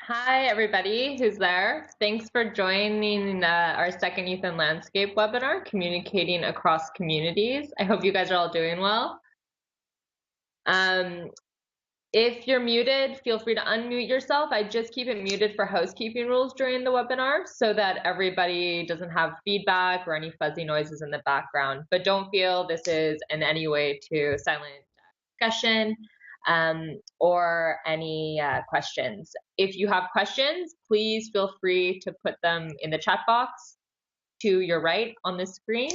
Hi, everybody who's there. Thanks for joining our second Youth and Landscape webinar, Communicating Across Communities. I hope you guys are all doing well. If you're muted, feel free to unmute yourself. I just keep it muted for housekeeping rules during the webinar so that everybody doesn't have feedback or any fuzzy noises in the background. But don't feel this is in any way to silent discussion or any questions. If you have questions, please feel free to put them in the chat box to your right on the screen.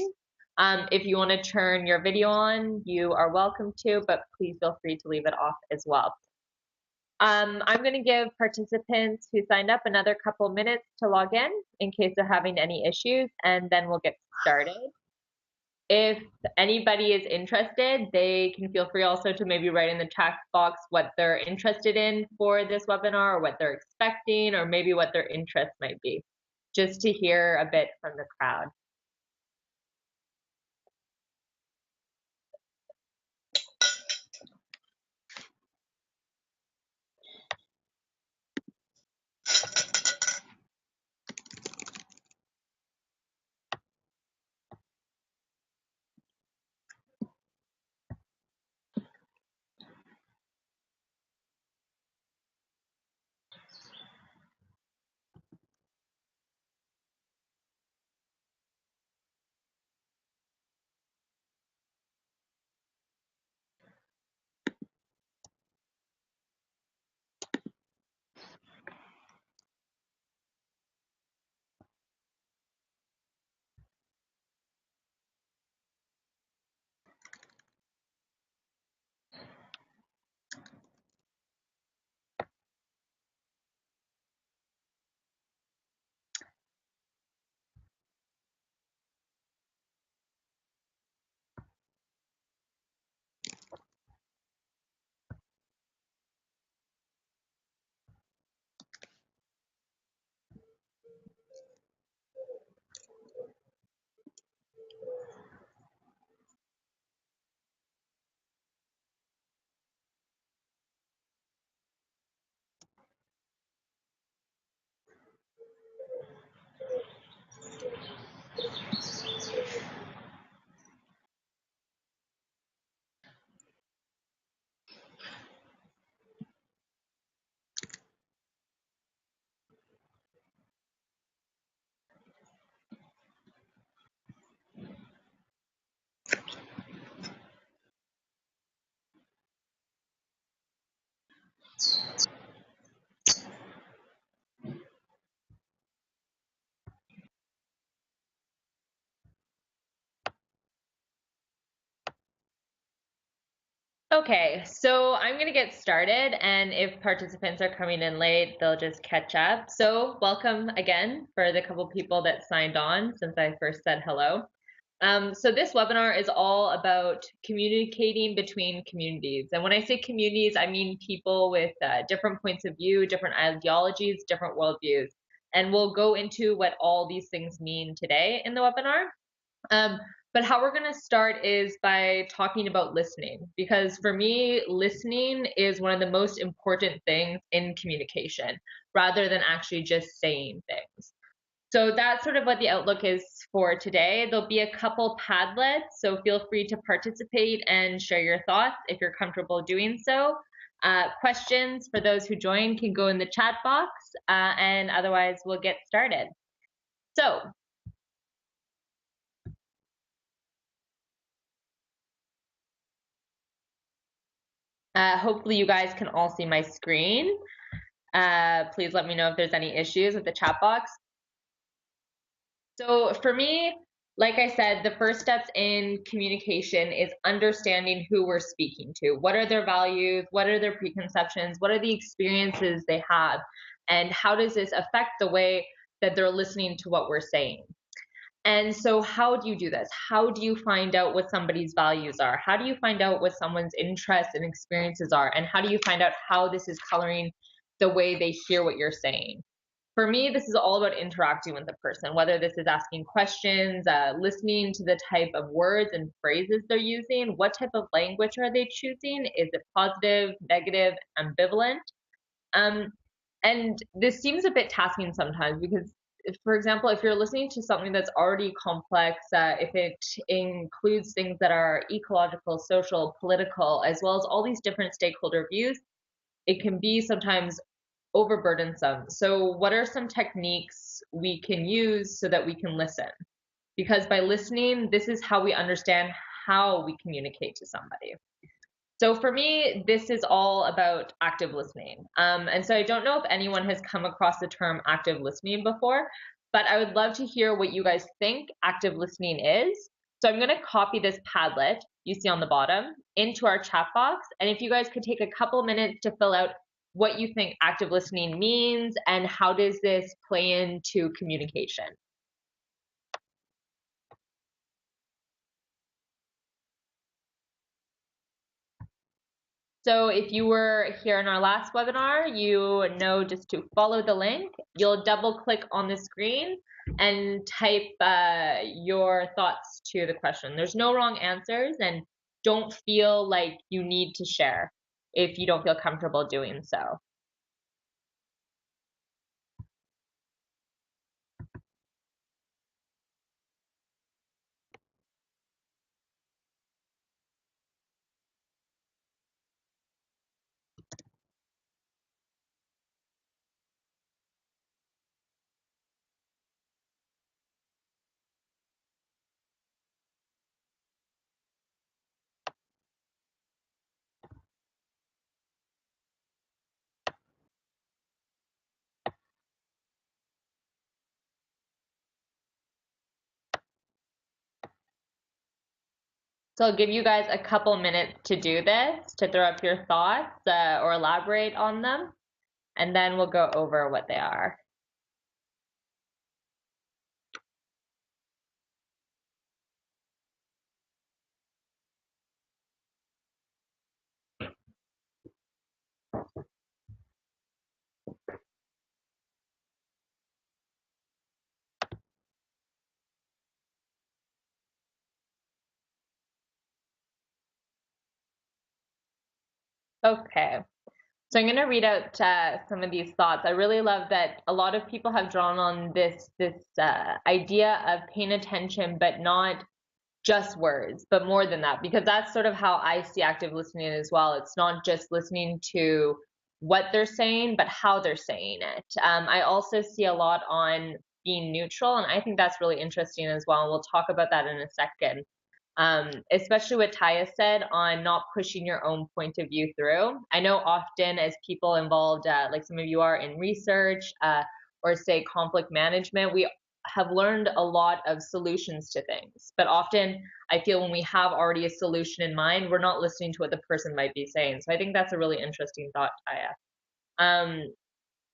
If you want to turn your video on, you are welcome to, but please feel free to leave it off as well. I'm going to give participants who signed up another couple minutes to log in case they're having any issues, and then we'll get started. If anybody is interested, they can feel free also to maybe write in the chat box what they're interested in for this webinar or what they're expecting or maybe what their interests might be, just to hear a bit from the crowd. Okay, so I'm going to get started, and if participants are coming in late, they'll just catch up. So welcome again for the couple people that signed on since I first said hello. So this webinar is all about communicating between communities. And when I say communities, I mean people with different points of view, different ideologies, different worldviews. And we'll go into what all these things mean today in the webinar. But how we're going to start is by talking about listening, because for me, listening is one of the most important things in communication, rather than actually just saying things. So that's sort of what the outlook is for today. There'll be a couple Padlets, so feel free to participate and share your thoughts if you're comfortable doing so. Questions for those who join can go in the chat box, and otherwise we'll get started. So hopefully you guys can all see my screen. Please let me know if there's any issues with the chat box. So for me, like I said, the first steps in communication is understanding who we're speaking to. What are their values? What are their preconceptions? What are the experiences they have? And how does this affect the way that they're listening to what we're saying? And so how do you do this? How do you find out what somebody's values are? How do you find out what someone's interests and experiences are? And how do you find out how this is coloring the way they hear what you're saying? For me, this is all about interacting with the person, whether this is asking questions, listening to the type of words and phrases they're using, what type of language are they choosing? Is it positive, negative, ambivalent? And this seems a bit tasking sometimes because, for example, if you're listening to something that's already complex, if it includes things that are ecological, social, political, as well as all these different stakeholder views, it can be sometimes overburdensome. So, what are some techniques we can use so that we can listen? Because by listening, this is how we understand how we communicate to somebody. So for me, this is all about active listening. And so I don't know if anyone has come across the term active listening before, but I would love to hear what you guys think active listening is. So I'm going to copy this Padlet you see on the bottom into our chat box. And if you guys could take a couple minutes to fill out what you think active listening means and how does this play into communication. So if you were here in our last webinar, you know just to follow the link. You'll double click on the screen and type your thoughts to the question. There's no wrong answers, and don't feel like you need to share if you don't feel comfortable doing so. So I'll give you guys a couple minutes to do this, to throw up your thoughts or elaborate on them, and then we'll go over what they are. Okay. So I'm going to read out some of these thoughts. I really love that a lot of people have drawn on this idea of paying attention, but not just words, but more than that, because that's sort of how I see active listening as well. It's not just listening to what they're saying, but how they're saying it. I also see a lot on being neutral, and I think that's really interesting as well. And we'll talk about that in a second. Especially what Taya said on not pushing your own point of view through. I know often as people involved, like some of you are in research or say conflict management, we have learned a lot of solutions to things. But often I feel when we have already a solution in mind, we're not listening to what the person might be saying. So I think that's a really interesting thought, Taya.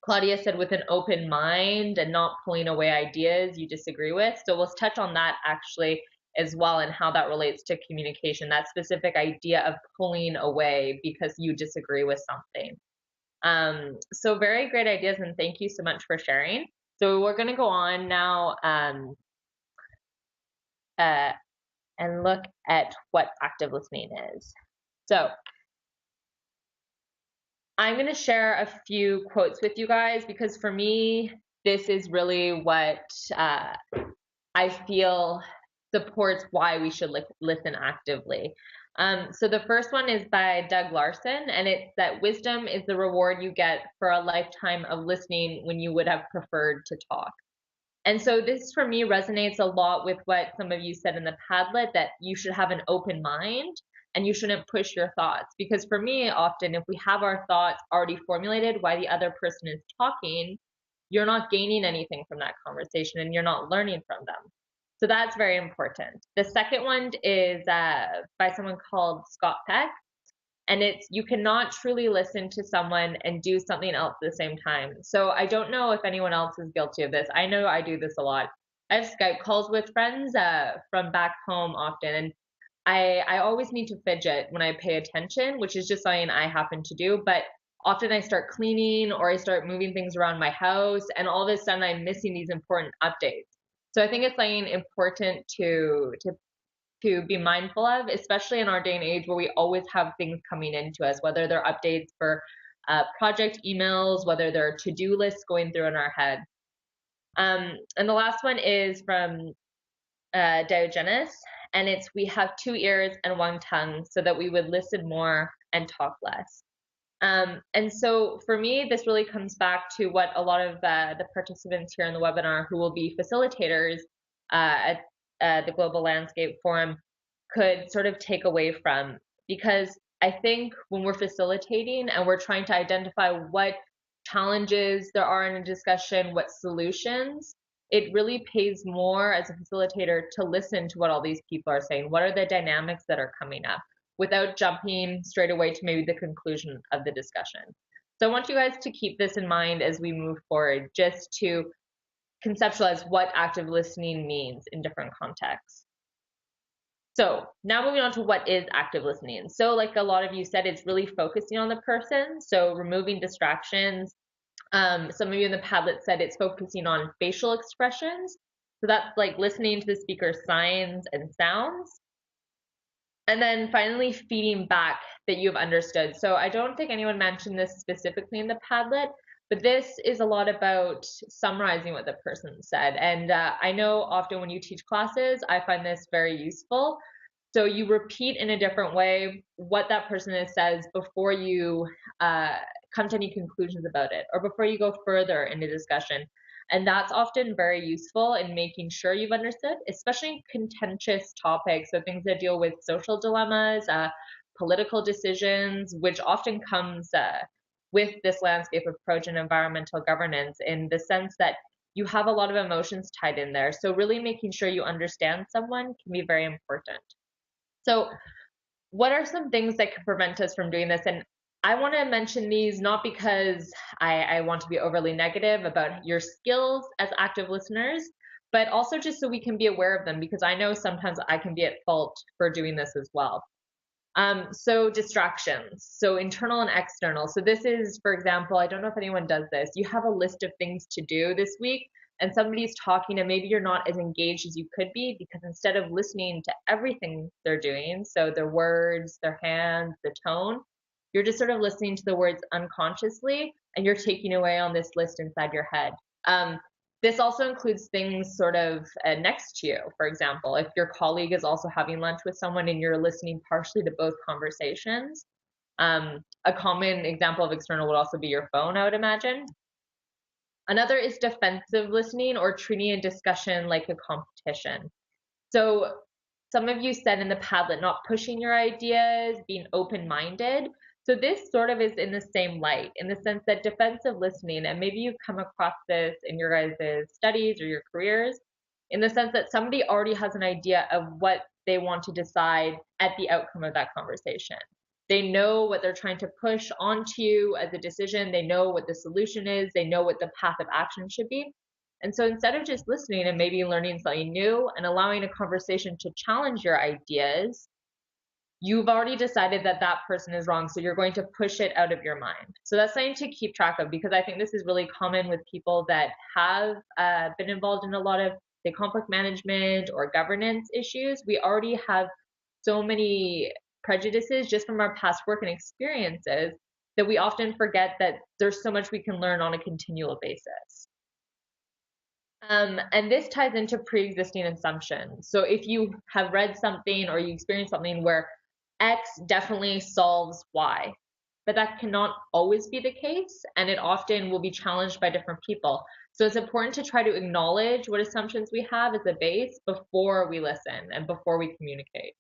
Claudia said with an open mind and not pulling away ideas you disagree with. So we'll touch on that actually as well and how that relates to communication, that specific idea of pulling away because you disagree with something. So very great ideas, and thank you so much for sharing. So we're going to go on now and look at what active listening is. So I'm going to share a few quotes with you guys because for me, this is really what I feel supports why we should listen actively. So the first one is by Doug Larson, and it's that wisdom is the reward you get for a lifetime of listening when you would have preferred to talk. And so this for me resonates a lot with what some of you said in the Padlet, that you should have an open mind and you shouldn't push your thoughts. Because for me, often if we have our thoughts already formulated why the other person is talking, you're not gaining anything from that conversation and you're not learning from them. So that's very important. The second one is by someone called Scott Peck, and it's you cannot truly listen to someone and do something else at the same time. So I don't know if anyone else is guilty of this. I know I do this a lot. I have Skype calls with friends from back home often, and I always need to fidget when I pay attention, which is just something I happen to do. But often I start cleaning or I start moving things around my house, and all of a sudden I'm missing these important updates. So I think it's something important to be mindful of, especially in our day and age where we always have things coming into us, whether they're updates for project emails, whether they're to-do lists going through in our head. And the last one is from Diogenes, and it's we have 2 ears and 1 tongue so that we would listen more and talk less. And so for me, this really comes back to what a lot of the participants here in the webinar who will be facilitators at the Global Landscape Forum could sort of take away from, because I think when we're facilitating and we're trying to identify what challenges there are in a discussion, what solutions, it really pays more as a facilitator to listen to what all these people are saying. What are the dynamics that are coming up, without jumping straight away to maybe the conclusion of the discussion. So I want you guys to keep this in mind as we move forward, just to conceptualize what active listening means in different contexts. So now moving on to what is active listening. So like a lot of you said, it's really focusing on the person. So removing distractions. Some of you in the Padlet said it's focusing on facial expressions. So that's like listening to the speaker's signs and sounds. And then finally, feeding back that you've understood. So I don't think anyone mentioned this specifically in the Padlet, but this is a lot about summarizing what the person said. And I know often when you teach classes, I find this very useful. So you repeat in a different way what that person says before you come to any conclusions about it, or before you go further in the discussion. And that's often very useful in making sure you've understood, especially contentious topics, so things that deal with social dilemmas, political decisions, which often comes with this landscape approach in environmental governance, in the sense that you have a lot of emotions tied in there. So really making sure you understand someone can be very important. So what are some things that could prevent us from doing this? And I want to mention these not because I want to be overly negative about your skills as active listeners, but also just so we can be aware of them, because I know sometimes I can be at fault for doing this as well. So distractions, so internal and external. So this is, for example, I don't know if anyone does this. You have a list of things to do this week, and somebody's talking and maybe you're not as engaged as you could be, because instead of listening to everything they're doing, so their words, their hands, the tone, you're just sort of listening to the words unconsciously, and you're taking away on this list inside your head. This also includes things sort of next to you. For example, if your colleague is also having lunch with someone and you're listening partially to both conversations. A common example of external would also be your phone, I would imagine. Another is defensive listening, or treating a discussion like a competition. So some of you said in the Padlet, not pushing your ideas, being open-minded. So this sort of is in the same light, in the sense that defensive listening, and maybe you've come across this in your guys' studies or your careers, in the sense that somebody already has an idea of what they want to decide at the outcome of that conversation. They know what they're trying to push onto you as a decision. They know what the solution is. They know what the path of action should be. And so instead of just listening and maybe learning something new and allowing a conversation to challenge your ideas, you've already decided that that person is wrong, so you're going to push it out of your mind. So that's something to keep track of, because I think this is really common with people that have been involved in a lot of, say, conflict management or governance issues. We already have so many prejudices just from our past work and experiences that we often forget that there's so much we can learn on a continual basis. And this ties into pre-existing assumptions. So if you have read something or you experience something where X definitely solves Y, but that cannot always be the case, and it often will be challenged by different people. So it's important to try to acknowledge what assumptions we have as a base before we listen and before we communicate.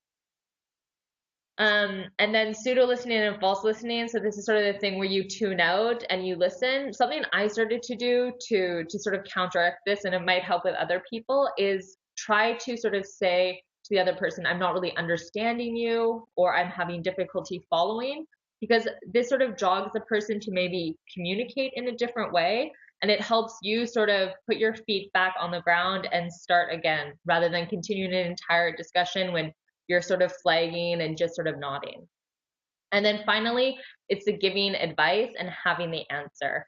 And then pseudo listening and false listening. So this is sort of the thing where you tune out and you listen. Something I started to do to sort of counteract this, and it might help with other people, is try to sort of say to the other person, I'm not really understanding you, or I'm having difficulty following, because this sort of jogs the person to maybe communicate in a different way. And it helps you sort of put your feet back on the ground and start again, rather than continuing an entire discussion when you're sort of flagging and just sort of nodding. And then finally, it's the giving advice and having the answer.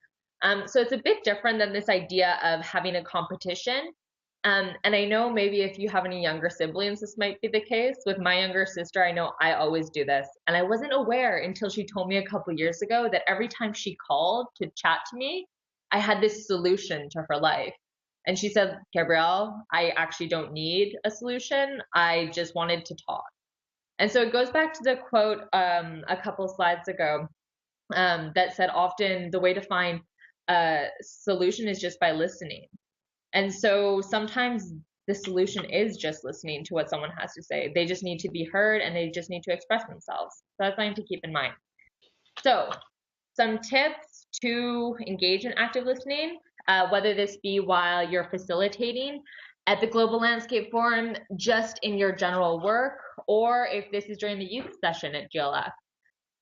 So it's a bit different than this idea of having a competition. And I know maybe if you have any younger siblings, this might be the case. With my younger sister, I know I always do this. And I wasn't aware until she told me a couple years ago that every time she called to chat to me, I had this solution to her life. And she said, Gabrielle, I actually don't need a solution. I just wanted to talk. And so it goes back to the quote a couple slides ago that said often the way to find a solution is just by listening. And so sometimes the solution is just listening to what someone has to say. They just need to be heard and they just need to express themselves. So that's something to keep in mind. So, some tips to engage in active listening, whether this be while you're facilitating at the Global Landscape Forum, just in your general work, or if this is during the youth session at GLF.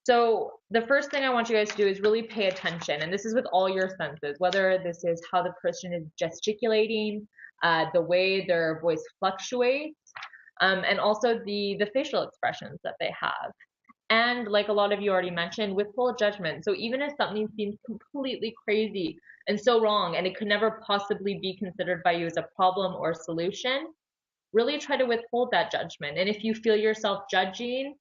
So the first thing I want you guys to do is really pay attention, and this is with all your senses, whether this is how the person is gesticulating, the way their voice fluctuates, and also the facial expressions that they have. And like a lot of you already mentioned, with full judgment. So even if something seems completely crazy and so wrong, and it could never possibly be considered by you as a problem or solution, really try to withhold that judgment. And if you feel yourself judging,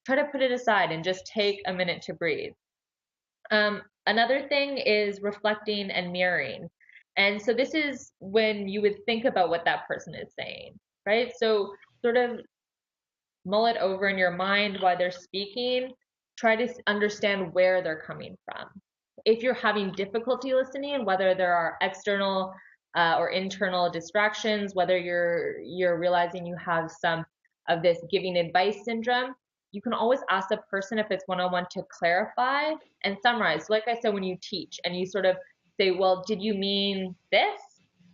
try to put it aside and just take a minute to breathe. Another thing is reflecting and mirroring. And so this is when you would think about what that person is saying, right? So sort of mull it over in your mind while they're speaking. Try to understand where they're coming from. If you're having difficulty listening, whether there are external or internal distractions, whether you're realizing you have some of this giving advice syndrome, you can always ask the person if it's one-on-one to clarify and summarize. So like I said, when you teach and you sort of say, well, did you mean this?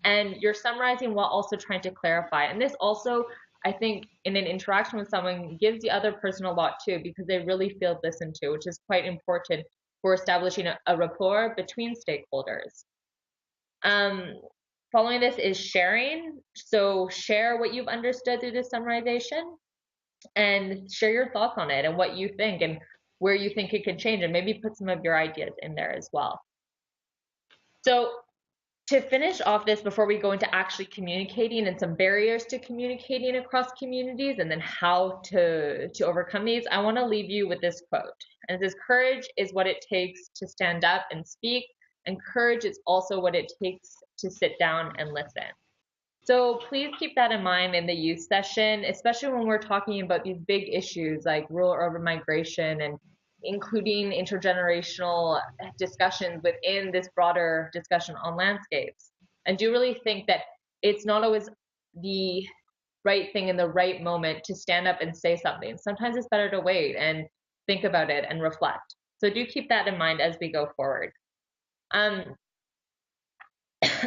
And you're summarizing while also trying to clarify. And this also, I think, in an interaction with someone gives the other person a lot too, because they really feel listened to, which is quite important for establishing a rapport between stakeholders. Following this is sharing. So share what you've understood through this summarization and share your thoughts on it and what you think and where you think it could change, and maybe put some of your ideas in there as well. So to finish off this, before we go into actually communicating and some barriers to communicating across communities and then how to overcome these, I want to leave you with this quote. And it says, courage is what it takes to stand up and speak, and courage is also what it takes to sit down and listen. So please keep that in mind in the youth session, especially when we're talking about these big issues like rural urban migration and including intergenerational discussions within this broader discussion on landscapes. And do really think that it's not always the right thing in the right moment to stand up and say something. Sometimes it's better to wait and think about it and reflect. So do keep that in mind as we go forward.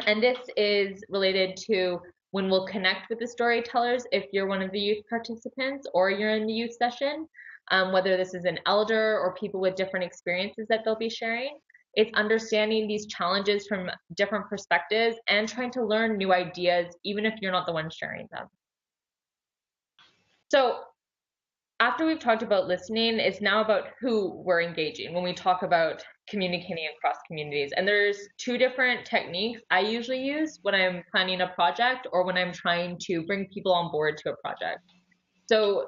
And this is related to when we'll connect with the storytellers if you're one of the youth participants or you're in the youth session, whether this is an elder or people with different experiences that they'll be sharing. It's understanding these challenges from different perspectives and trying to learn new ideas, even if you're not the one sharing them. So after we've talked about listening, it's now about who we're engaging when we talk about communicating across communities. And there's two different techniques I usually use when I'm planning a project or when I'm trying to bring people on board to a project. So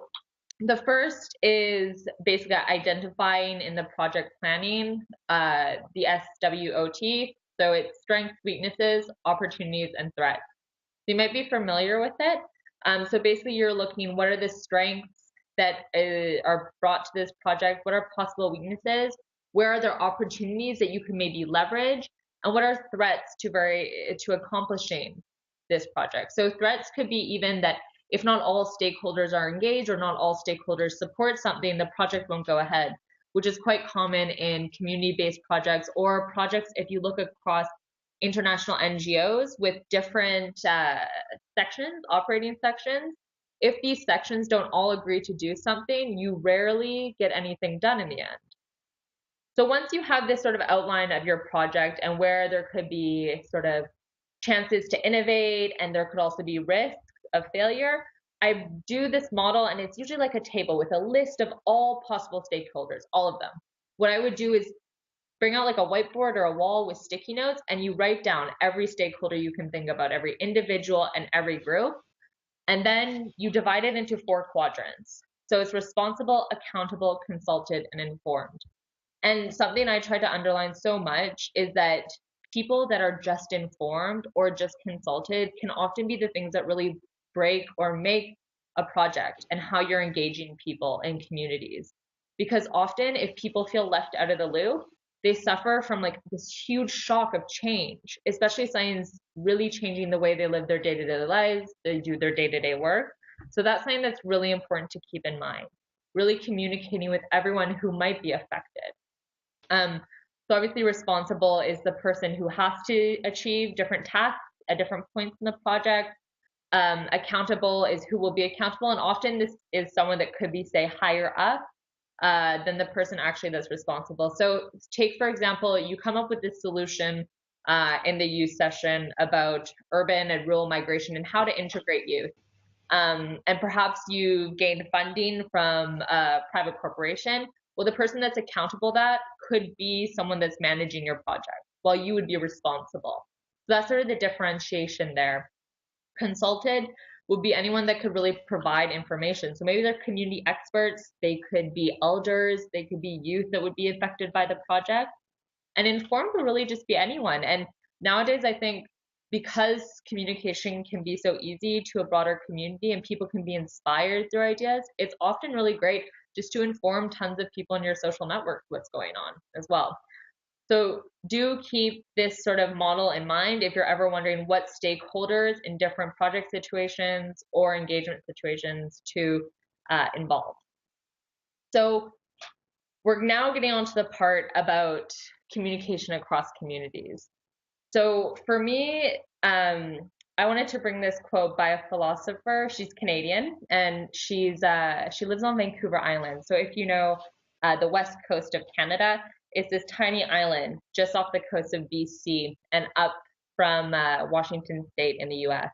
the first is basically identifying in the project planning the SWOT. So it's strengths, weaknesses, opportunities, and threats. So you might be familiar with it. So basically you're looking, what are the strengths that are brought to this project? What are possible weaknesses? Where are there opportunities that you can maybe leverage? And what are threats to accomplishing this project? So threats could be even that if not all stakeholders are engaged or not all stakeholders support something, the project won't go ahead, which is quite common in community-based projects or projects if you look across international NGOs with different sections, operating sections. If these sections don't all agree to do something, you rarely get anything done in the end. So once you have this sort of outline of your project and where there could be sort of chances to innovate and there could also be risks of failure, I do this model, and it's usually like a table with a list of all possible stakeholders, all of them. What I would do is bring out like a whiteboard or a wall with sticky notes, and you write down every stakeholder you can think about, every individual and every group. And then you divide it into 4 quadrants. So it's responsible, accountable, consulted, and informed. And something I try to underline so much is that people that are just informed or just consulted can often be the things that really break or make a project and how you're engaging people in communities. Because often, if people feel left out of the loop, they suffer from like this huge shock of change, especially science really changing the way they live their day to day lives, they do their day to day work. So that's something that's really important to keep in mind, really communicating with everyone who might be affected. So obviously responsible is the person who has to achieve different tasks at different points in the project. Accountable is who will be accountable, and often this is someone that could be, say, higher up than the person actually that's responsible. So take, for example, you come up with this solution in the youth session about urban and rural migration and how to integrate youth. And perhaps you gained funding from a private corporation. Well, the person that's accountable that could be someone that's managing your project, while you would be responsible. So that's sort of the differentiation there. Consulted would be anyone that could really provide information. So maybe they're community experts, they could be elders, they could be youth that would be affected by the project. And informed would really just be anyone. And nowadays, I think because communication can be so easy to a broader community and people can be inspired through ideas, it's often really great just to inform tons of people in your social network what's going on as well. So do keep this sort of model in mind if you're ever wondering what stakeholders in different project situations or engagement situations to involve. So we're now getting on to the part about communication across communities. So for me, I wanted to bring this quote by a philosopher. She's Canadian, and she lives on Vancouver Island. So if you know the west coast of Canada, it's this tiny island just off the coast of BC and up from Washington State in the U.S.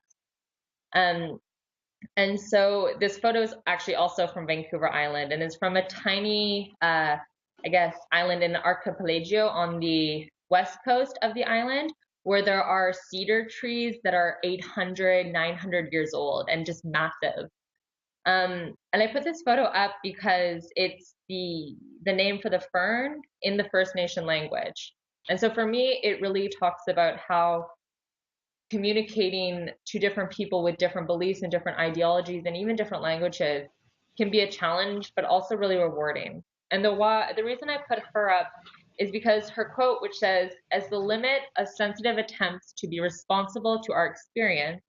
And so this photo is actually also from Vancouver Island, and is from a tiny, I guess, island in the archipelago on the west coast of the island, where there are cedar trees that are 800, 900 years old and just massive. And I put this photo up because it's the name for the fern in the First Nation language. And so for me, it really talks about how communicating to different people with different beliefs and different ideologies and even different languages can be a challenge, but also really rewarding. And the reason I put her up is because her quote, which says, "As the limit of sensitive attempts to be responsible to our experience,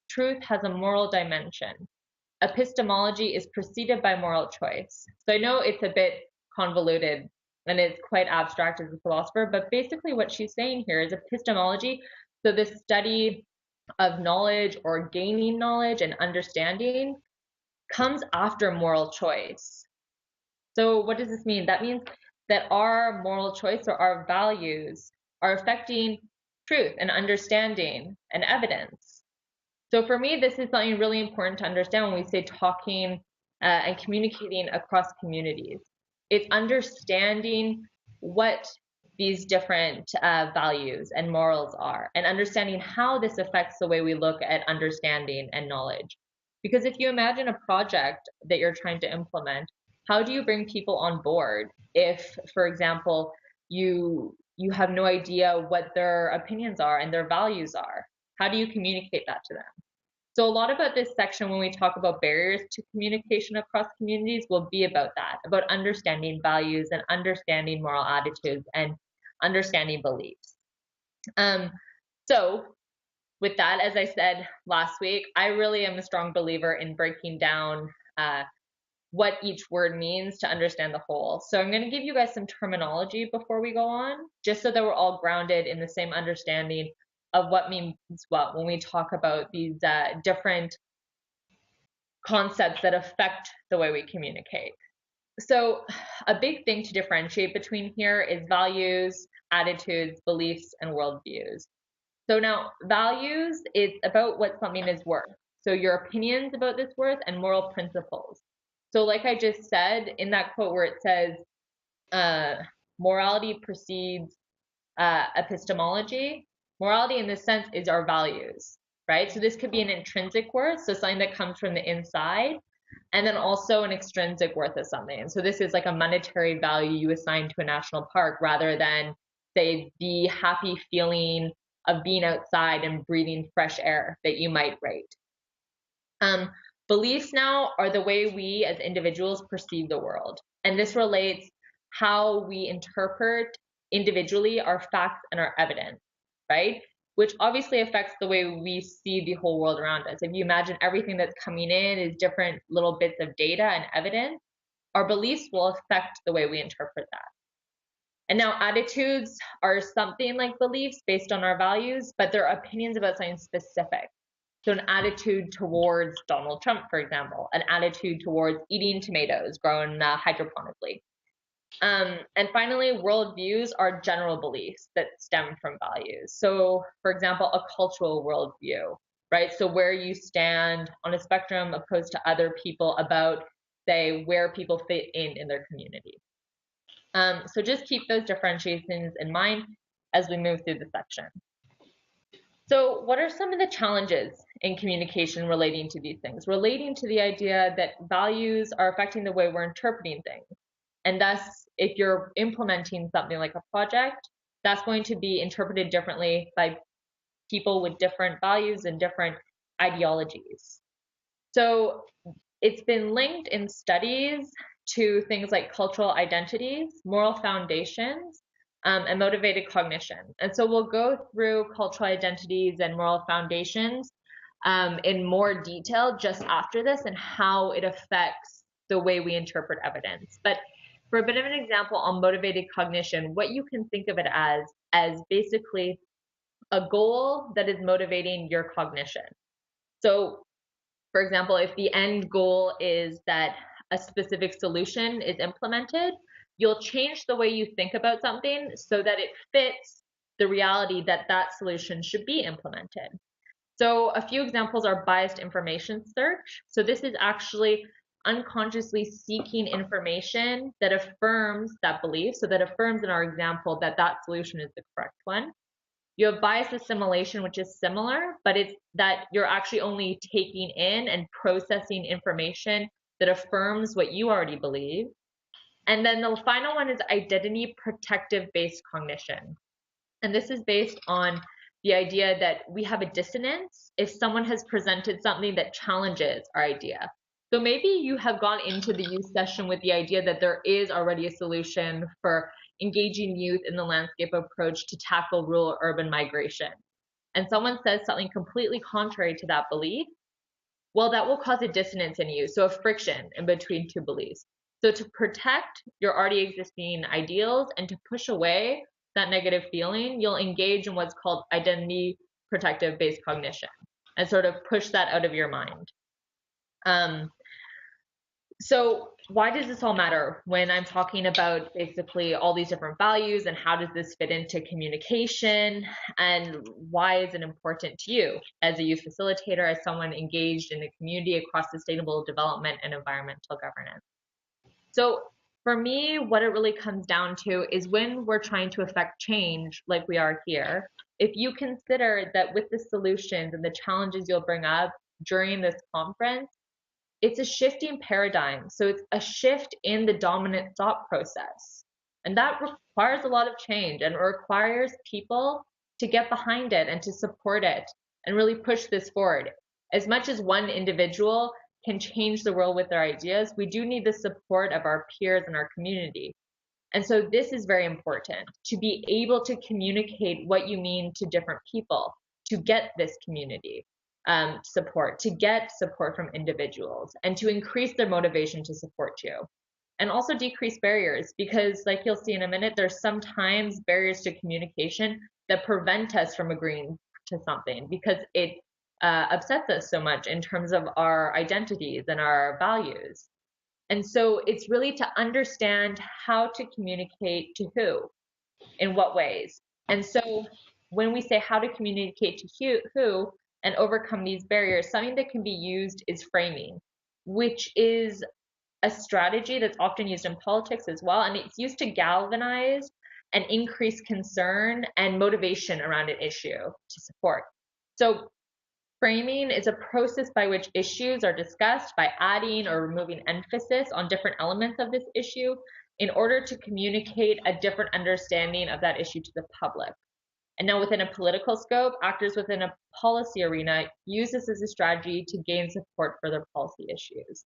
truth has a moral dimension. Epistemology is preceded by moral choice." So I know it's a bit convoluted and it's quite abstract as a philosopher, but basically what she's saying here is epistemology, so the study of knowledge or gaining knowledge and understanding, comes after moral choice. So what does this mean? That means that our moral choice or our values are affecting truth and understanding and evidence. So for me, this is something really important to understand when we say talking and communicating across communities. It's understanding what these different values and morals are, and understanding how this affects the way we look at understanding and knowledge. Because if you imagine a project that you're trying to implement, how do you bring people on board if, for example, you have no idea what their opinions are and their values are? How do you communicate that to them? So a lot about this section when we talk about barriers to communication across communities will be about that, about understanding values and understanding moral attitudes and understanding beliefs. So with that, as I said last week, I really am a strong believer in breaking down what each word means to understand the whole. So I'm going to give you guys some terminology before we go on, just so that we're all grounded in the same understanding of what means what when we talk about these different concepts that affect the way we communicate. So a big thing to differentiate between here is values, attitudes, beliefs, and worldviews. So now values is about what something is worth. So your opinions about this worth and moral principles. So like I just said in that quote where it says, morality precedes epistemology. Morality in this sense is our values, right? So this could be an intrinsic worth, so something that comes from the inside, and then also an extrinsic worth of something. And so this is like a monetary value you assign to a national park rather than, say, the happy feeling of being outside and breathing fresh air that you might rate. Beliefs now are the way we as individuals perceive the world. And this relates how we interpret individually our facts and our evidence, right? Which obviously affects the way we see the whole world around us. If you imagine everything that's coming in is different little bits of data and evidence, our beliefs will affect the way we interpret that. And now attitudes are something like beliefs based on our values, but they're opinions about something specific. So an attitude towards Donald Trump, for example, an attitude towards eating tomatoes grown hydroponically. And finally, worldviews are general beliefs that stem from values. So, for example, a cultural worldview, right? So where you stand on a spectrum opposed to other people about, say, where people fit in their community. So just keep those differentiations in mind as we move through the section. So what are some of the challenges in communication relating to these things? Relating to the idea that values are affecting the way we're interpreting things. And thus, if you're implementing something like a project, that's going to be interpreted differently by people with different values and different ideologies. So it's been linked in studies to things like cultural identities, moral foundations, and motivated cognition. And so we'll go through cultural identities and moral foundations in more detail just after this and how it affects the way we interpret evidence. But for a bit of an example on motivated cognition, what you can think of it as basically a goal that is motivating your cognition. So, for example, if the end goal is that a specific solution is implemented, you'll change the way you think about something so that it fits the reality that that solution should be implemented. So a few examples are biased information search. So this is actually unconsciously seeking information that affirms that belief, so that affirms in our example that that solution is the correct one. You have biased assimilation, which is similar, but it's that you're actually only taking in and processing information that affirms what you already believe. And then the final one is identity protective based cognition. And this is based on the idea that we have a dissonance if someone has presented something that challenges our idea. So maybe you have gone into the youth session with the idea that there is already a solution for engaging youth in the landscape approach to tackle rural urban migration. And someone says something completely contrary to that belief, well, that will cause a dissonance in you, so a friction in between two beliefs. So to protect your already existing ideals and to push away that negative feeling, you'll engage in what's called identity protective based cognition and sort of push that out of your mind. So why does this all matter when I'm talking about basically all these different values and how does this fit into communication and why is it important to you as a youth facilitator, as someone engaged in the community across sustainable development and environmental governance? So for me, what it really comes down to is when we're trying to affect change like we are here, if you consider that with the solutions and the challenges you'll bring up during this conference, it's a shifting paradigm. So it's a shift in the dominant thought process. And that requires a lot of change and it requires people to get behind it and to support it and really push this forward. As much as one individual can change the world with their ideas, we do need the support of our peers and our community. And so this is very important, to be able to communicate what you mean to different people, to get this community support, to get support from individuals, and to increase their motivation to support you. And also decrease barriers, because like you'll see in a minute, there's sometimes barriers to communication that prevent us from agreeing to something because it upsets us so much in terms of our identities and our values. And so it's really to understand how to communicate to who, in what ways. And so when we say how to communicate to who and overcome these barriers, something that can be used is framing, which is a strategy that's often used in politics as well, and it's used to galvanize and increase concern and motivation around an issue to support. So framing is a process by which issues are discussed by adding or removing emphasis on different elements of this issue in order to communicate a different understanding of that issue to the public. And now within a political scope, actors within a policy arena use this as a strategy to gain support for their policy issues.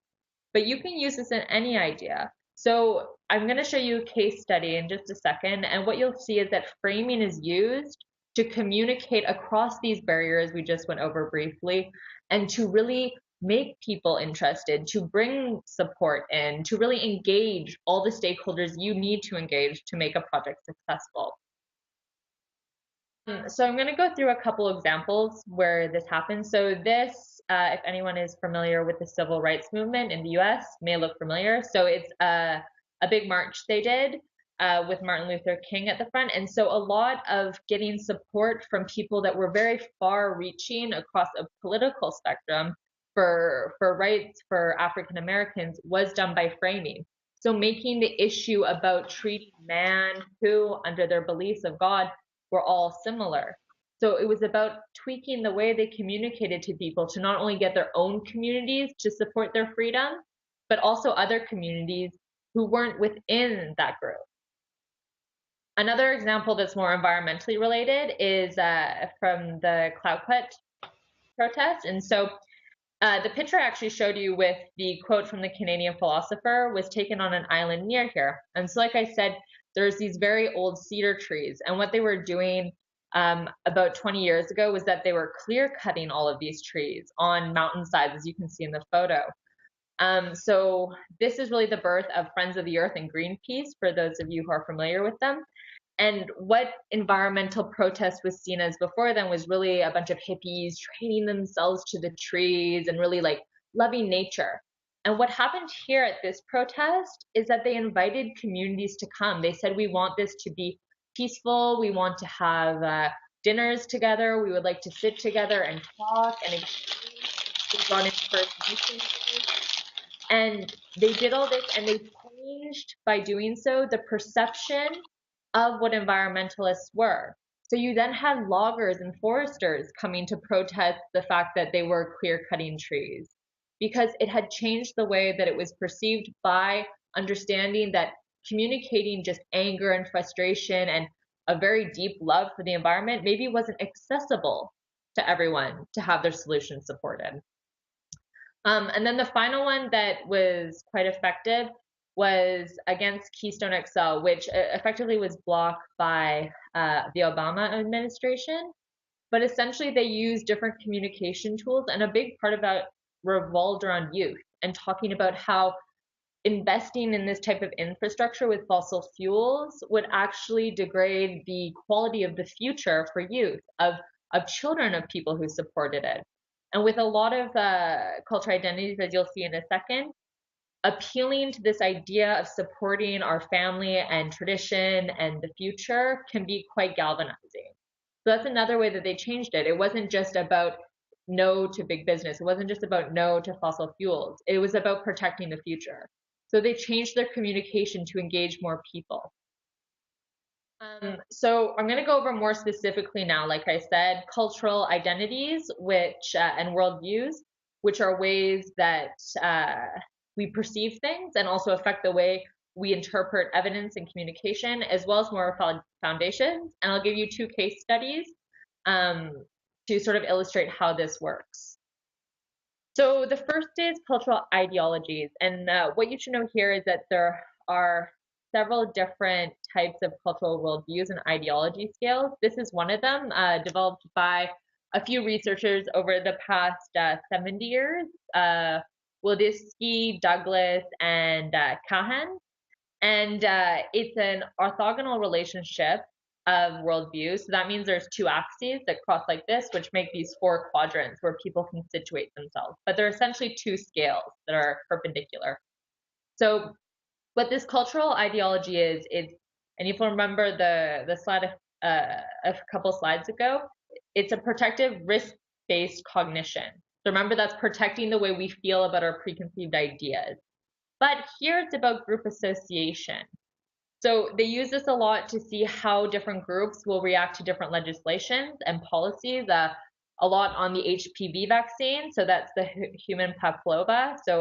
But you can use this in any idea. So I'm going to show you a case study in just a second, and what you'll see is that framing is used to communicate across these barriers we just went over briefly, and to really make people interested, to bring support in, to really engage all the stakeholders you need to engage to make a project successful. So I'm going to go through a couple examples where this happens. So this, if anyone is familiar with the civil rights movement in the US, may look familiar. So it's a big march they did with Martin Luther King at the front. And so a lot of getting support from people that were very far reaching across a political spectrum for rights for African Americans was done by framing. So making the issue about treating man who, under their beliefs of God, were all similar. So it was about tweaking the way they communicated to people to not only get their own communities to support their freedom, but also other communities who weren't within that group. Another example that's more environmentally related is from the Cloudcut protest. And so the picture I actually showed you with the quote from the Canadian philosopher was taken on an island near here. And so like I said, there's these very old cedar trees. And what they were doing about 20 years ago was that they were clear cutting all of these trees on mountainsides, as you can see in the photo. So this is really the birth of Friends of the Earth and Greenpeace, for those of you who are familiar with them. And what environmental protest was seen as before then was really a bunch of hippies training themselves to the trees and really like loving nature. And what happened here at this protest is that they invited communities to come. They said, we want this to be peaceful. We want to have dinners together. We would like to sit together and talk and exchange. They brought in First Nations. And they did all this, and they changed, by doing so, the perception of what environmentalists were. So you then had loggers and foresters coming to protest the fact that they were clear cutting trees, because it had changed the way that it was perceived by understanding that communicating just anger and frustration and a very deep love for the environment maybe wasn't accessible to everyone to have their solutions supported. And then the final one that was quite effective was against Keystone XL, which effectively was blocked by the Obama administration. But essentially, they used different communication tools, and a big part of that revolved around youth and talking about how investing in this type of infrastructure with fossil fuels would actually degrade the quality of the future for youth, of children of people who supported it. And with a lot of cultural identities, as you'll see in a second, appealing to this idea of supporting our family and tradition and the future can be quite galvanizing. So that's another way that they changed it. It wasn't just about no to big business. It wasn't just about no to fossil fuels. It was about protecting the future. So they changed their communication to engage more people. So I'm going to go over more specifically now, like I said, cultural identities, which and worldviews, which are ways that we perceive things and also affect the way we interpret evidence and communication, as well as more foundations. And I'll give you two case studies to sort of illustrate how this works. So the first is cultural ideologies. And what you should know here is that there are several different types of cultural worldviews and ideology scales. This is one of them, developed by a few researchers over the past 70 years, Wildisky, Douglas, and Kahan. And it's an orthogonal relationship of worldviews. So that means there's two axes that cross like this, which make these four quadrants where people can situate themselves. But they're essentially two scales that are perpendicular. So what this cultural ideology is, and if you remember the slide a couple slides ago, it's a protective risk-based cognition. So remember, that's protecting the way we feel about our preconceived ideas. But here it's about group association. So they use this a lot to see how different groups will react to different legislations and policies. A lot on the HPV vaccine, so that's the human papilloma. So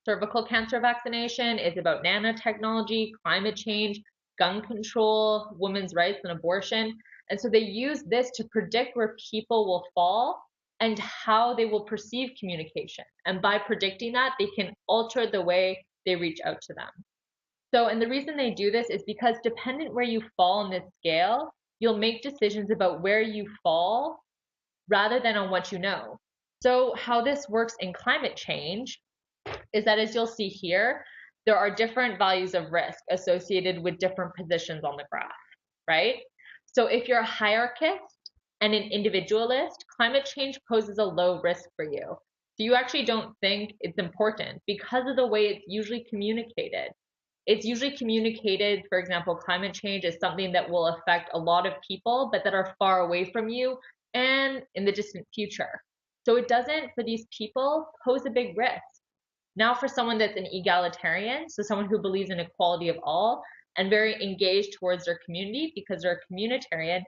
cervical cancer vaccination is about nanotechnology, climate change, gun control, women's rights, and abortion. And so they use this to predict where people will fall and how they will perceive communication. And by predicting that, they can alter the way they reach out to them. So, and the reason they do this is because dependent where you fall on this scale, you'll make decisions about where you fall rather than on what you know. So, how this works in climate change is that, as you'll see here, there are different values of risk associated with different positions on the graph, right? So if you're a hierarchist and an individualist, climate change poses a low risk for you. So you actually don't think it's important because of the way it's usually communicated. It's usually communicated, for example, climate change is something that will affect a lot of people, but that are far away from you and in the distant future. So it doesn't, for these people, pose a big risk. Now, for someone that's an egalitarian, so someone who believes in equality of all and very engaged towards their community because they're a communitarian,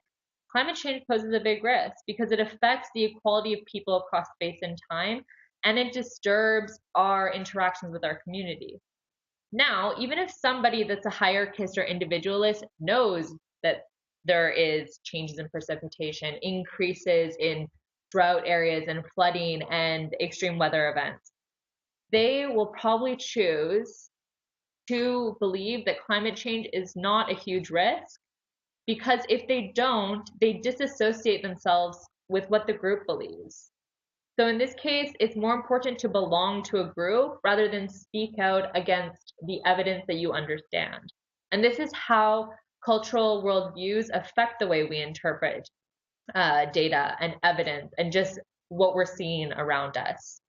climate change poses a big risk because it affects the equality of people across space and time, and it disturbs our interactions with our community. Now, even if somebody that's a hierarchist or individualist knows that there is changes in precipitation, increases in drought areas and flooding and extreme weather events, they will probably choose to believe that climate change is not a huge risk because if they don't, they disassociate themselves with what the group believes. So in this case, it's more important to belong to a group rather than speak out against the evidence that you understand. And this is how cultural worldviews affect the way we interpret data and evidence and just what we're seeing around us.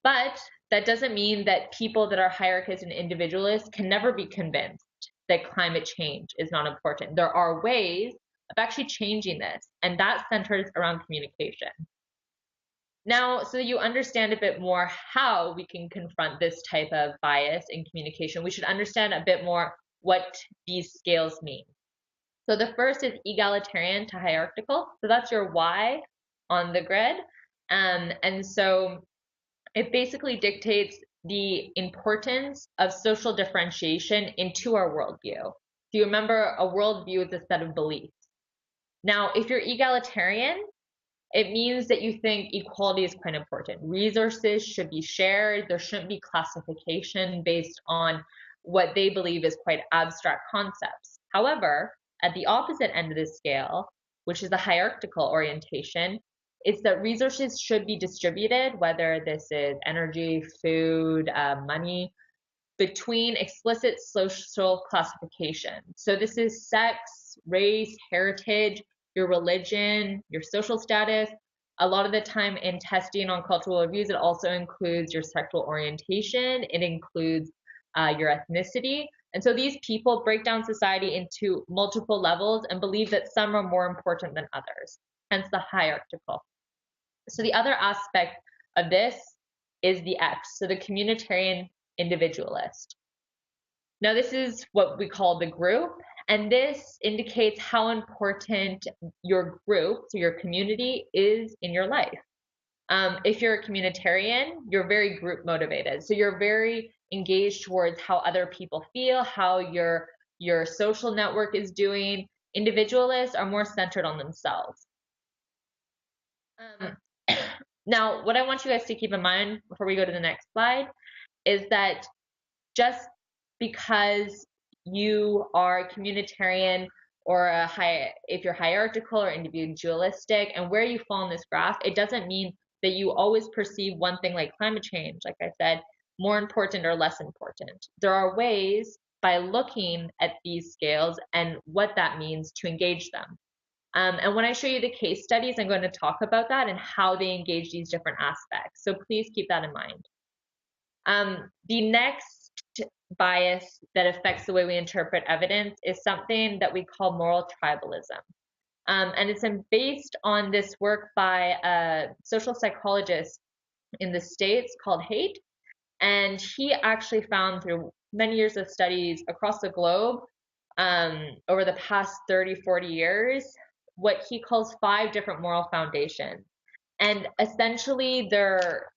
But that doesn't mean that people that are hierarchists and individualists can never be convinced that climate change is not important. There are ways of actually changing this, and that centers around communication. Now, so that you understand a bit more how we can confront this type of bias in communication, we should understand a bit more what these scales mean. So the first is egalitarian to hierarchical. So that's your Y on the grid. And so it basically dictates the importance of social differentiation into our worldview. So you remember a worldview is a set of beliefs. Now, if you're egalitarian, it means that you think equality is quite important. Resources should be shared. There shouldn't be classification based on what they believe is quite abstract concepts. However, at the opposite end of the scale, which is the hierarchical orientation, it's that resources should be distributed, whether this is energy, food, money, between explicit social classification. So this is sex, race, heritage, your religion, your social status. A lot of the time in testing on cultural reviews, it also includes your sexual orientation. It includes your ethnicity. And so these people break down society into multiple levels and believe that some are more important than others, hence the hierarchical. So the other aspect of this is the X, so the communitarian individualist. Now this is what we call the group, and this indicates how important your group, so your community, is in your life. If you're a communitarian, you're very group motivated. So you're very engaged towards how other people feel, how your social network is doing. Individualists are more centered on themselves. Now, what I want you guys to keep in mind before we go to the next slide is that just because you are a communitarian or if you're hierarchical or individualistic and where you fall in this graph, it doesn't mean that you always perceive one thing like climate change, like I said, more important or less important. There are ways by looking at these scales and what that means to engage them. And when I show you the case studies, I'm going to talk about that and how they engage these different aspects. So please keep that in mind. The next bias that affects the way we interpret evidence is something that we call moral tribalism. And it's based on this work by a social psychologist in the States called Haidt. And he actually found through many years of studies across the globe over the past 30, 40 years, what he calls 5 different moral foundations. And essentially, they're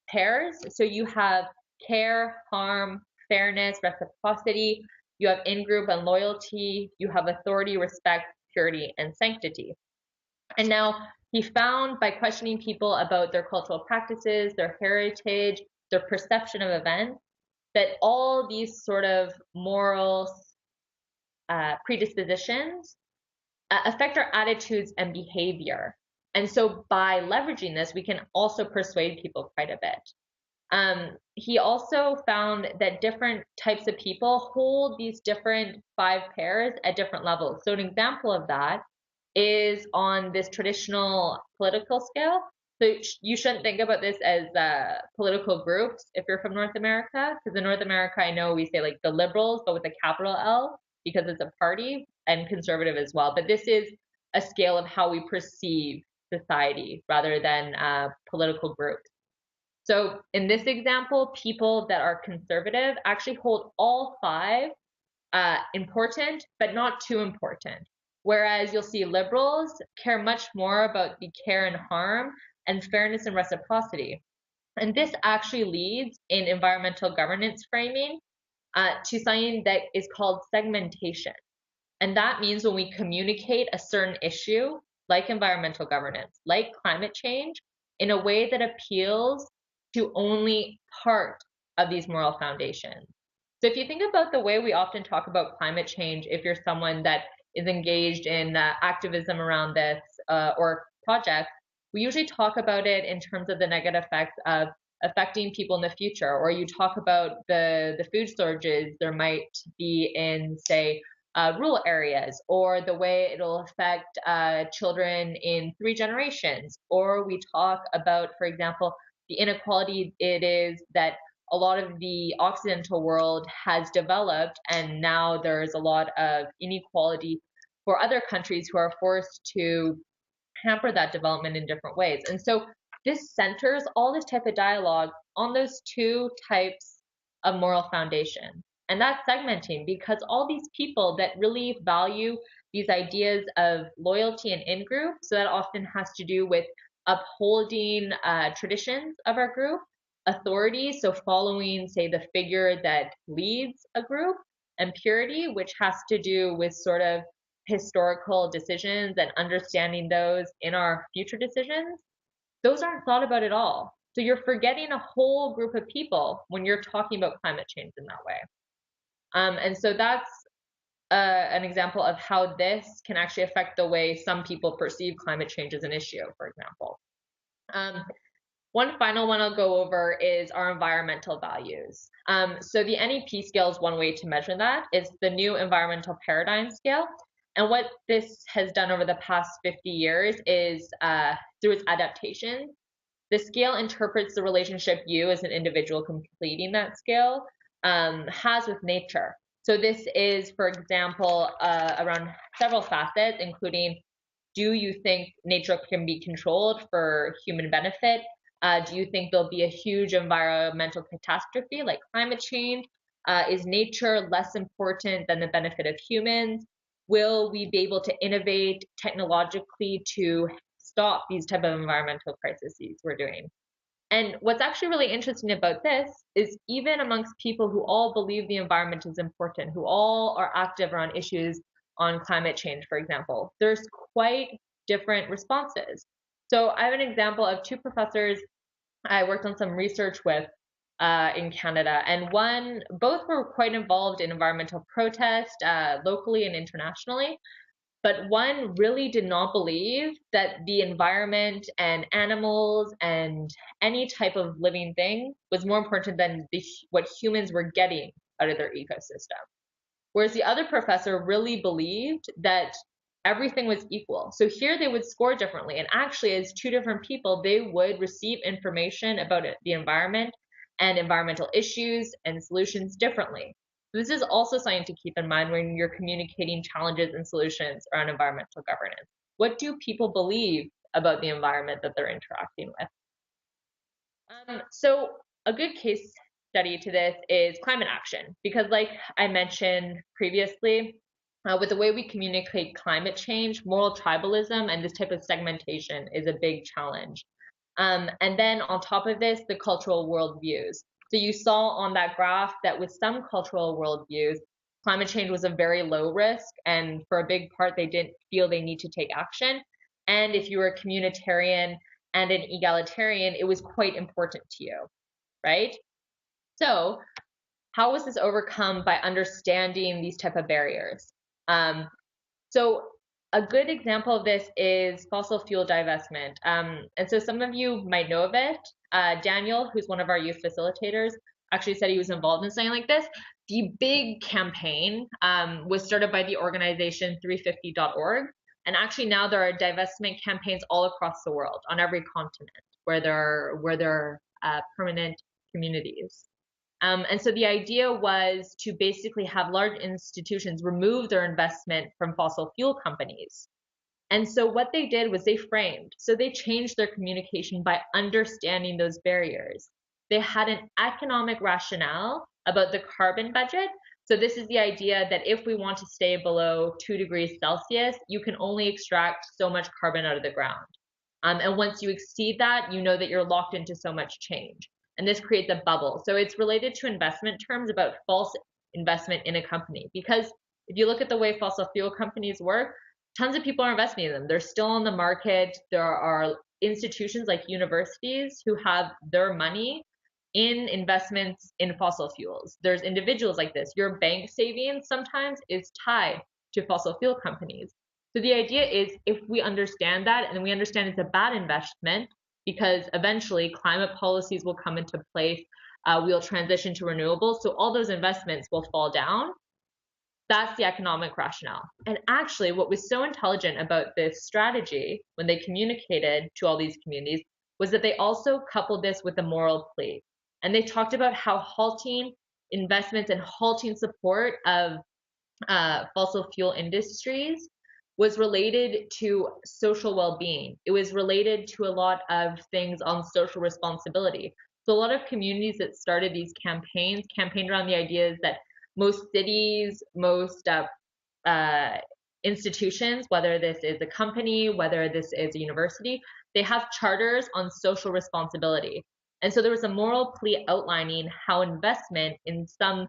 pairs. So you have care, harm, fairness, reciprocity. You have in group and loyalty. You have authority, respect, purity, and sanctity. And now he found by questioning people about their cultural practices, their heritage, their perception of events, that all these sort of moral predispositions affect our attitudes and behavior. And so by leveraging this, we can also persuade people quite a bit. He also found that different types of people hold these different 5 pairs at different levels. So an example of that is on this traditional political scale. So you shouldn't think about this as political groups if you're from North America, because in North America, I know we say like the liberals, but with a capital L because it's a party, and conservative as well. But this is a scale of how we perceive society rather than political groups. So in this example, people that are conservative actually hold all 5 important, but not too important. Whereas you'll see liberals care much more about the care and harm and fairness and reciprocity. And this actually leads in environmental governance framing to something that is called segmentation. And that means when we communicate a certain issue, like environmental governance, like climate change, in a way that appeals to only part of these moral foundations. So if you think about the way we often talk about climate change, if you're someone that is engaged in activism around this or projects, we usually talk about it in terms of the negative effects of affecting people in the future, or you talk about the food shortages there might be in, say, rural areas, or the way it'll affect children in 3 generations, or we talk about, for example, the inequality it is that a lot of the Occidental world has developed, and now there's a lot of inequality for other countries who are forced to hamper that development in different ways. And so this centers all this type of dialogue on those 2 types of moral foundation. And that's segmenting, because all these people that really value these ideas of loyalty and in-group, so that often has to do with upholding traditions of our group, authority, so following, say, the figure that leads a group, and purity, which has to do with sort of historical decisions and understanding those in our future decisions, those aren't thought about at all. So you're forgetting a whole group of people when you're talking about climate change in that way. And so that's an example of how this can actually affect the way some people perceive climate change as an issue, for example. One final one I'll go over is our environmental values. So the NEP scale is one way to measure that. It's the new environmental paradigm scale. And what this has done over the past 50 years is through its adaptation, the scale interprets the relationship you as an individual completing that scale has with nature. So this is, for example, around several facets, including, do you think nature can be controlled for human benefit? Do you think there'll be a huge environmental catastrophe like climate change? Is nature less important than the benefit of humans? Will we be able to innovate technologically to stop these type of environmental crises we're doing? And what's actually really interesting about this is even amongst people who all believe the environment is important, who all are active around issues on climate change, for example, there's quite different responses. So I have an example of 2 professors I worked on some research with in Canada, and both were quite involved in environmental protest locally and internationally. But one really did not believe that the environment and animals and any type of living thing was more important than what humans were getting out of their ecosystem. Whereas the other professor really believed that everything was equal. So here they would score differently. And actually, as 2 different people, they would receive information about the environment and environmental issues and solutions differently. This is also something to keep in mind when you're communicating challenges and solutions around environmental governance. What do people believe about the environment that they're interacting with? So a good case study to this is climate action, because like I mentioned previously, with the way we communicate climate change, moral tribalism and this type of segmentation is a big challenge. And then on top of this, the cultural worldviews. So you saw on that graph that with some cultural worldviews, climate change was a very low risk, and for a big part, they didn't feel they need to take action. And if you were a communitarian and an egalitarian, it was quite important to you, right? So how was this overcome? By understanding these type of barriers. So a good example of this is fossil fuel divestment. And so some of you might know of it. Daniel, who's one of our youth facilitators, actually said he was involved in something like this. The big campaign was started by the organization 350.org. And actually now there are divestment campaigns all across the world, on every continent, where there are permanent communities. And so the idea was to basically have large institutions remove their investment from fossil fuel companies. And so what they did was they framed, so they changed their communication by understanding those barriers. They had an economic rationale about the carbon budget. So this is the idea that if we want to stay below 2 degrees Celsius, you can only extract so much carbon out of the ground. And once you exceed that, you know that you're locked into so much change. And this creates a bubble. So it's related to investment terms about false investment in a company. Because if you look at the way fossil fuel companies work, tons of people are investing in them. They're still on the market. There are institutions like universities who have their money in investments in fossil fuels. There's individuals like this. Your bank savings sometimes is tied to fossil fuel companies. So the idea is, if we understand that, and we understand it's a bad investment, because eventually climate policies will come into place, we'll transition to renewables, so all those investments will fall down. That's the economic rationale. And actually, what was so intelligent about this strategy when they communicated to all these communities was that they also coupled this with a moral plea. And they talked about how halting investments and halting support of fossil fuel industries was related to social well-being. It was related to a lot of things on social responsibility. So a lot of communities that started these campaigns campaigned around the ideas that most cities, most institutions, whether this is a company, whether this is a university, they have charters on social responsibility. And so there was a moral plea outlining how investment in some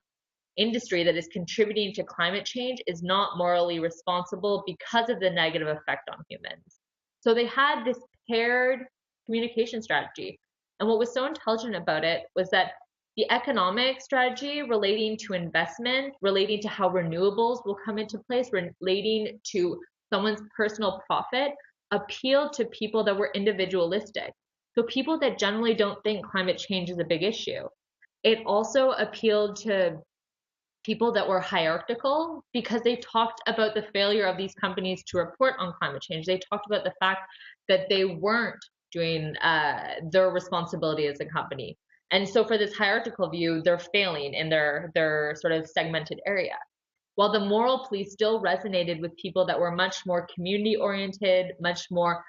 industry that is contributing to climate change is not morally responsible because of the negative effect on humans. So they had this paired communication strategy. And what was so intelligent about it was that the economic strategy relating to investment, relating to how renewables will come into place, relating to someone's personal profit, appealed to people that were individualistic. So people that generally don't think climate change is a big issue. It also appealed to people that were hierarchical, because they talked about the failure of these companies to report on climate change. They talked about the fact that they weren't doing their responsibility as a company. And so for this hierarchical view, they're failing in their sort of segmented area. While the moral plea still resonated with people that were much more community oriented, much more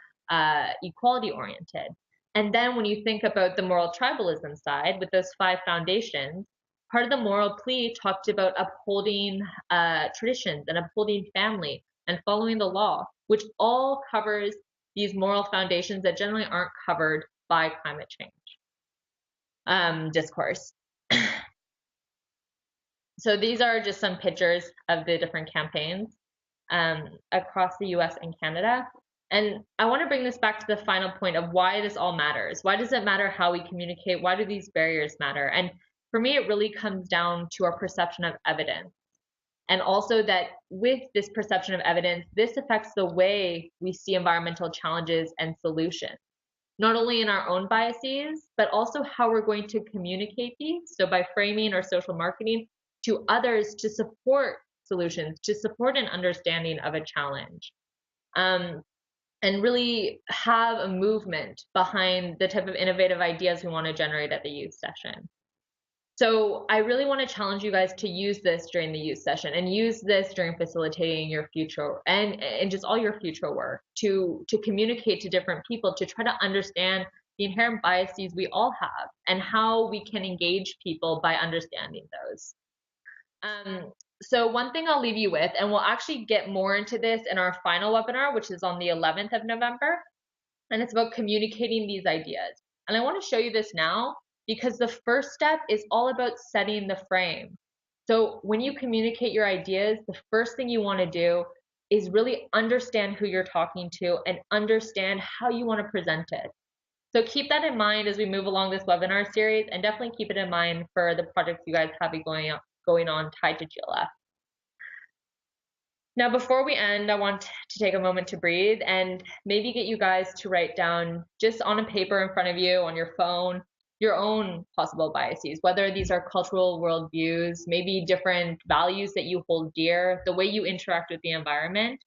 equality oriented. And then when you think about the moral tribalism side with those 5 foundations, part of the moral plea talked about upholding traditions and upholding family and following the law, which all covers these moral foundations that generally aren't covered by climate change discourse. So these are just some pictures of the different campaigns across the US and Canada. And I want to bring this back to the final point of why this all matters. Why does it matter how we communicate? Why do these barriers matter? And for me, it really comes down to our perception of evidence. And also that with this perception of evidence, this affects the way we see environmental challenges and solutions, not only in our own biases, but also how we're going to communicate these. So by framing our social marketing to others to support solutions, to support an understanding of a challenge. And really have a movement behind the type of innovative ideas we want to generate at the youth session. So I really want to challenge you guys to use this during the youth session and use this during facilitating your future and just all your future work to communicate to different people, to try to understand the inherent biases we all have and how we can engage people by understanding those. So one thing I'll leave you with, and we'll actually get more into this in our final webinar, which is on the 11th of November, and it's about communicating these ideas. And I want to show you this now because the first step is all about setting the frame. So when you communicate your ideas, the first thing you want to do is really understand who you're talking to and understand how you want to present it. So keep that in mind as we move along this webinar series, and definitely keep it in mind for the projects you guys have going on tied to GLF. Now, before we end, I want to take a moment to breathe and maybe get you guys to write down just on a paper in front of you, on your phone, your own possible biases, whether these are cultural worldviews, maybe different values that you hold dear, the way you interact with the environment,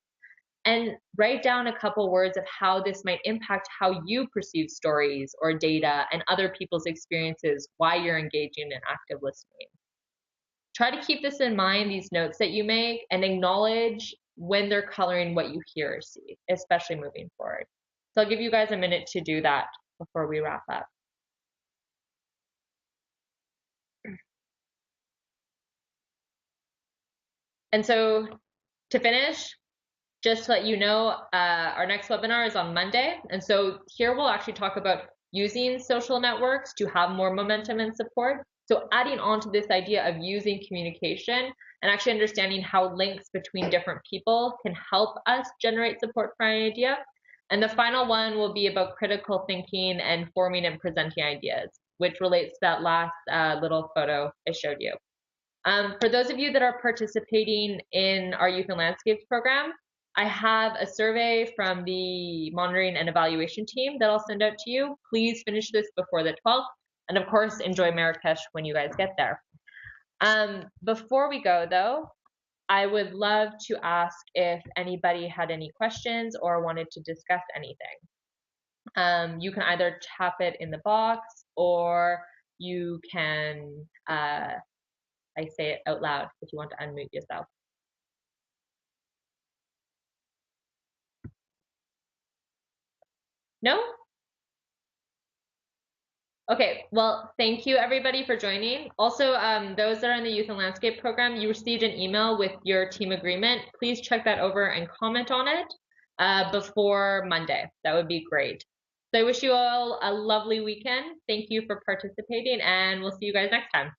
and write down a couple words of how this might impact how you perceive stories or data and other people's experiences while you're engaging in active listening. Try to keep this in mind, these notes that you make, and acknowledge when they're coloring what you hear or see, especially moving forward. So I'll give you guys a minute to do that before we wrap up. And so to finish, just to let you know, our next webinar is on Monday. And so here we'll actually talk about using social networks to have more momentum and support. So adding on to this idea of using communication and actually understanding how links between different people can help us generate support for an idea. And the final one will be about critical thinking and forming and presenting ideas, which relates to that last little photo I showed you. For those of you that are participating in our Youth and Landscapes program, I have a survey from the monitoring and evaluation team that I'll send out to you. Please finish this before the 12th. And of course, enjoy Marrakesh when you guys get there. Before we go, though, I would love to ask if anybody had any questions or wanted to discuss anything. You can either tap it in the box or you can, I say it out loud if you want to unmute yourself. No? Okay, well, thank you everybody for joining. Also, those that are in the Youth and Landscape program, you received an email with your team agreement. Please check that over and comment on it before Monday. That would be great. So I wish you all a lovely weekend. Thank you for participating, and we'll see you guys next time.